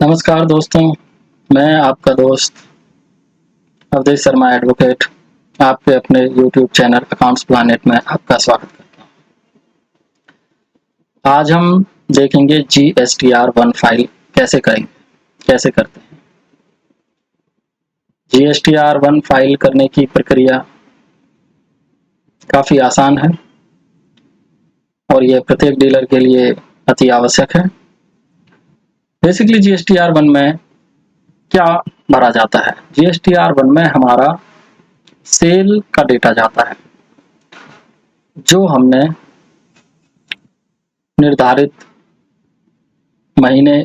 नमस्कार दोस्तों, मैं आपका दोस्त अवधेश शर्मा एडवोकेट आपके अपने यूट्यूब चैनल अकाउंट्स प्लानेट में आपका स्वागत करता हूँ। आज हम देखेंगे GSTR1 फाइल कैसे करते हैं। GSTR1 फाइल करने की प्रक्रिया काफ़ी आसान है और यह प्रत्येक डीलर के लिए अति आवश्यक है। बेसिकली GSTR1 में क्या भरा जाता है? GSTR1 में हमारा सेल का डेटा जाता है। जो हमने निर्धारित महीने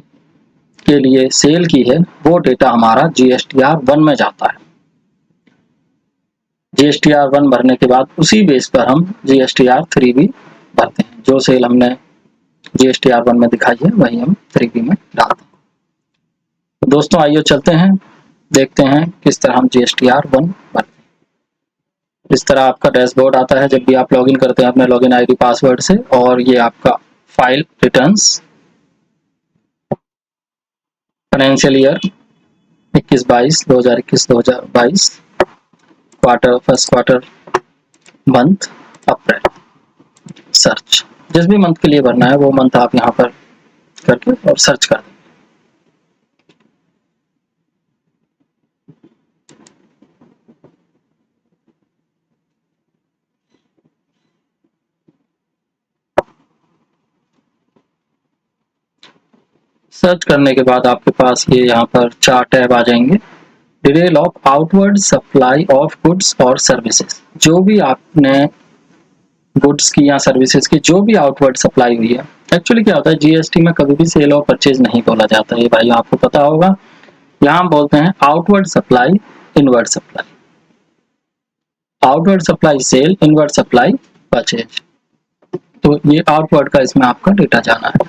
के लिए सेल की है वो डेटा हमारा GSTR1 में जाता है। GSTR1 भरने के बाद उसी बेस पर हम GSTR3 भी भरते हैं। जो सेल हमने GSTR1 में दिखाई है वही हम 3B में डालते हैं। तो दोस्तों आइए चलते हैं, देखते हैं किस तरह हम GSTR1 भरते हैं। इस तरह आपका डैशबोर्ड आता है जब भी आप लॉगिन करते हैं अपने लॉगिन आईडी पासवर्ड से, और ये आपका file returns financial year 21-22 2021-2022 quarter, first quarter, month, April, search. जिस भी मंथ के लिए भरना है वो मंथ आप यहाँ पर करके और सर्च कर दें। सर्च करने के बाद आपके पास ये यहाँ पर 4 टैब आ जाएंगे। Detail of outward supply of goods और सर्विसेज। जो भी आपने गुड्स की या सर्विसेज की जो भी आउटवर्ड सप्लाई हुई है, एक्चुअली क्या होता है जीएसटी में कभी भी सेल और परचेज नहीं बोला जाता है, ये भाई आपको पता होगा। यहाँ बोलते हैं outward supply, inward supply. Outward supply sale, inward supply purchase. तो ये आउटवर्ड का इसमें आपका डेटा जाना है।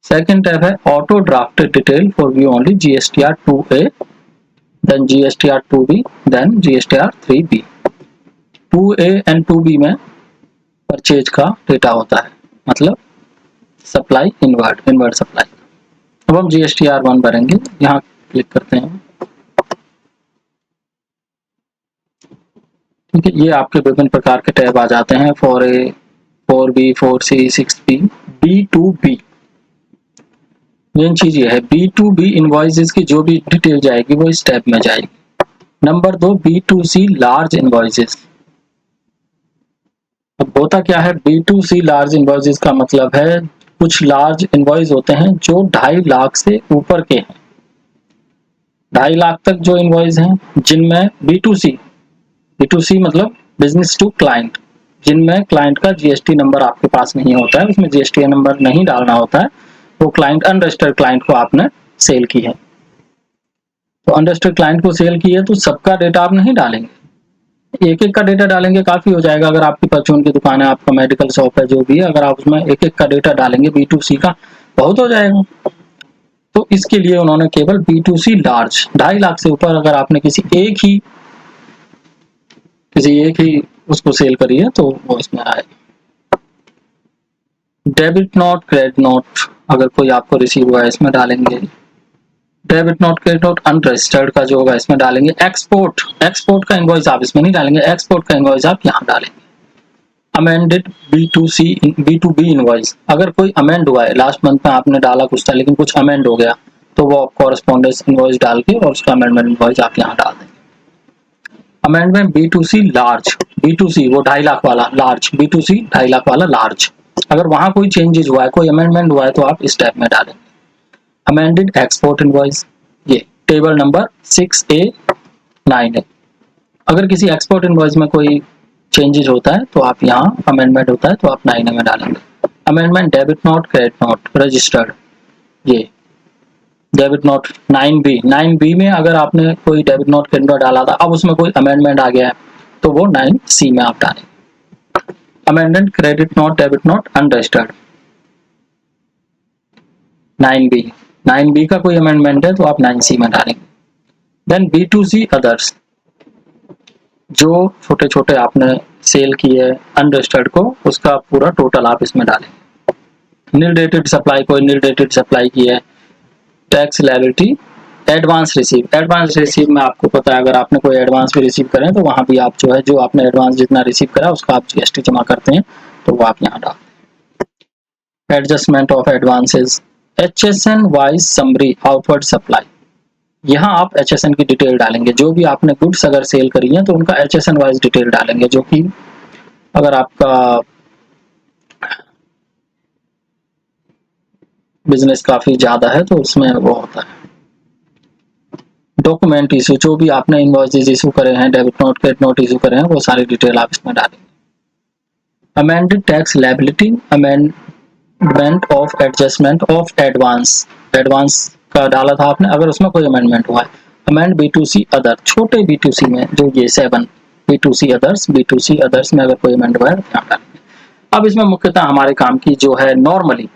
सेकंड टैब है auto drafted detail for view only GSTR2A, then GSTR2B, then GSTR3B। 2A and 2B में परचेज का डेटा होता है, मतलब सप्लाई इनवर्ड सप्लाई। अब हम GSTR1 भरेंगे, यहाँ क्लिक करते हैं। ठीक है, ये आपके विभिन्न प्रकार के टैब आ जाते हैं, 4A, 4B, 4C, 6B, B2B। Main चीज ये है B2B इनवॉइसेस की जो भी डिटेल जाएगी वो इस टैब में जाएगी। Number 2 B2C large invoices. अब होता क्या है B2C लार्ज इनवॉइसेस का मतलब है कुछ लार्ज इनवॉइस होते हैं जो 2.5 लाख से ऊपर के हैं। 2.5 लाख तक जो इनवॉइस हैं जिनमें B2C मतलब बिजनेस टू क्लाइंट, जिनमें क्लाइंट का GST नंबर आपके पास नहीं होता है, उसमें GST नंबर नहीं डालना होता है। वो क्लाइंट अनरजिस्टर्ड क्लाइंट को आपने सेल की है, तो अनरजिस्टर्ड क्लाइंट को सेल की है तो सबका डेटा आप नहीं डालेंगे, एक एक का डेटा डालेंगे काफी हो जाएगा। अगर आपकी परचून की दुकान है, आपका मेडिकल शॉप है, जो भी है, अगर आप उसमें एक एक का डेटा डालेंगे B2C का बहुत हो जाएगा। तो इसके लिए उन्होंने केवल B2C लार्ज 2.5 लाख से ऊपर अगर आपने किसी एक ही उसको सेल करी है तो वो इसमें आएगा। डेबिट नोट, क्रेडिट नोट अगर कोई आपको रिसीव हुआ है इसमें डालेंगे। Debit note, credit note unregistered का जो होगा इसमें डालेंगे। एक्सपोर्ट का इनवॉइस आप इसमें नहीं डालेंगे, एक्सपोर्ट का इनवॉइस आप यहाँ डालेंगे। अमेंडेड B2B इनवॉइस, अगर कोई अमेंड हुआ है, लास्ट मंथ में आपने डाला कुछ था लेकिन कुछ अमेंड हो गया तो वो कॉरेस्पॉन्डेंस इनवॉइस डाल के और उसका अमेंडमेंट इनवॉइस आप यहाँ डाल देंगे। अमेंडमेंट B2C लार्ज, B2C वो 2.5 लाख वाला लार्ज, B2C 2.5 लाख वाला लार्ज, अगर वहां कोई चेंजेस हुआ है, कोई अमेंडमेंट हुआ है तो आप इस टाइप में डालेंगे। अमेंडेड एक्सपोर्ट इनवॉइस, ये टेबल नंबर 6A 9A। अगर किसी एक्सपोर्ट इनवॉइस में कोई चेंजेस होता है तो आप यहाँ अमेंडमेंट होता है तो आप 9A में डालेंगे। Amendment debit note, credit note registered, ये डेबिट नोट 9B में अगर आपने कोई डेबिट नोट क्रेडिट नोट डाला था, अब उसमें कोई अमेंडमेंट आ गया है तो वो 9C में आप डालेंगे। Amended credit note, debit note unregistered 9B का कोई अमेंडमेंट है तो आप 9C में डालेंगे। देन B2C अदर्स, जो छोटे छोटे आपने सेल किए अनरजिस्टर्ड को, उसका पूरा टोटल आप इसमें डालेंगे। नील डेटेड सप्लाई, कोई नील डेटेड सप्लाई की है, टैक्स लायबिलिटी एडवांस रिसीव में आपको पता है अगर आपने कोई एडवांस भी रिसीव करें तो वहां भी आप जो है जो आपने एडवांस जितना रिसीव करा उसका आप जीएसटी जमा करते हैं तो वो आप यहाँ डाल। Adjustment of advances, HSN wise summary outward supply, यहाँ आप HSN की डिटेल डालेंगे। जो भी आपने गुड्स अगर सेल करी है तो उनका HSN वाइज डिटेल डालेंगे, जो कि अगर आपका बिजनेस काफी ज्यादा है तो उसमें वो होता है। डॉक्यूमेंट इशू, जो भी आपने इनवॉइसेस इशू करे हैं, debit note credit note issue करे हैं, वो सारी डिटेल आप इसमें डालेंगे। Amended tax liability, amendment of adjustment of advance, advance का डाला था आपने, अगर उसमें कोई अमेंडमेंट हुआ है। अमेंड B2C अदर, छोटे B2C में जो ये 7 B2C अदर्स में अगर कोई अमेंड हुआ है तो यहाँ डालेंगे। अब इसमें मुख्यतः हमारे काम की जो है नॉर्मली,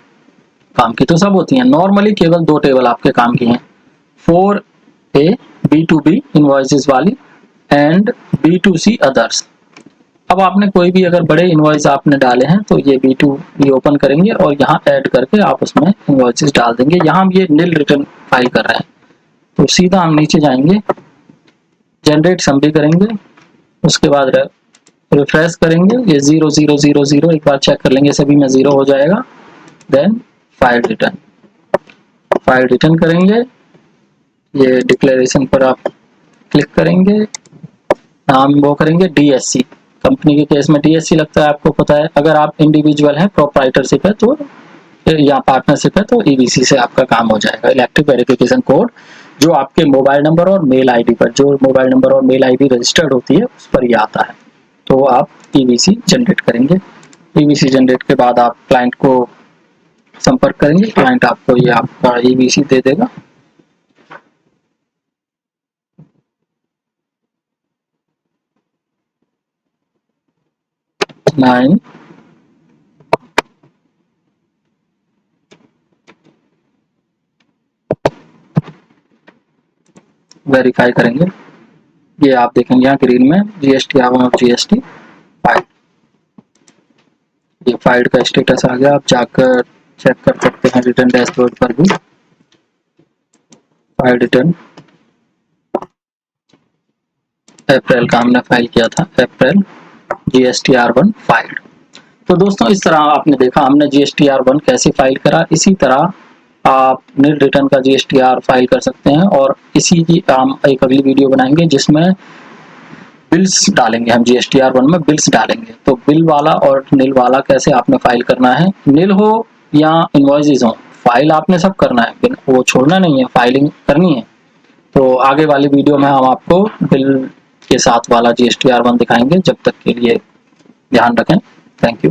काम की तो सब होती हैं, नॉर्मली केवल 2 टेबल आपके काम की हैं, 4A B2B इनवॉइसेस वाली एंड B2C अदर्स। अब आपने कोई भी अगर बड़े इनवॉइस आपने डाले हैं तो ये B2B ओपन करेंगे और यहाँ ऐड करके आप उसमें इनवॉइसेस डाल देंगे। यहाँ हम ये नील रिटर्न फाइल कर रहे हैं तो सीधा हम नीचे जाएंगे, जनरेट समरी करेंगे, उसके बाद रिफ्रेश करेंगे, ये 0000 एक बार चेक कर लेंगे सभी में 0 हो जाएगा। देन फाइल रिटर्न करेंगे, ये डिक्लेरेशन पर आप क्लिक करेंगे, नाम वो करेंगे DSC, कंपनी के केस में DSC लगता है आपको पता है। अगर आप इंडिविजुअल हैं, प्रोप्राइटरशिप है तो या पार्टनरशिप है तो EBC से आपका काम हो जाएगा। इलेक्ट्रिक वेरिफिकेशन कोड जो आपके मोबाइल नंबर और मेल आईडी पर, जो मोबाइल नंबर और मेल आईडी रजिस्टर्ड होती है उस पर ये आता है, तो आप EBC जनरेट करेंगे। EBC जनरेट के बाद आप क्लाइंट को संपर्क करेंगे, क्लाइंट आपको ये आपका EBC दे देगा। नाइन वेरीफाई करेंगे, ये आप देखेंगे यहाँ ग्रीन में GST और GST फाइल, ये फाइल का स्टेटस आ गया। आप जाकर चेक कर सकते हैं रिटर्न डैशबोर्ड पर भी, फाइल रिटर्न अप्रैल का हमने फाइल किया था, अप्रैल GSTR1 फाइल। तो दोस्तों इस तरह आपने देखा हमने GSTR1 कैसे फाइल करा, इसी तरह आप नील रिटर्न का GSTR फाइल कर सकते हैं। और इसी की हम एक अगली वीडियो बनाएंगे जिसमें बिल्स डालेंगे, हम GSTR1 में बिल्स डालेंगे। तो बिल वाला और नील वाला कैसे आपने फाइल करना है, नील हो या इनवॉइसेस हो, फाइल आपने सब करना है, वो छोड़ना नहीं है, फाइलिंग करनी है। तो आगे वाली वीडियो में हम आपको बिल के साथ वाला GSTR1 दिखाएंगे। जब तक के लिए ध्यान रखें, थैंक यू।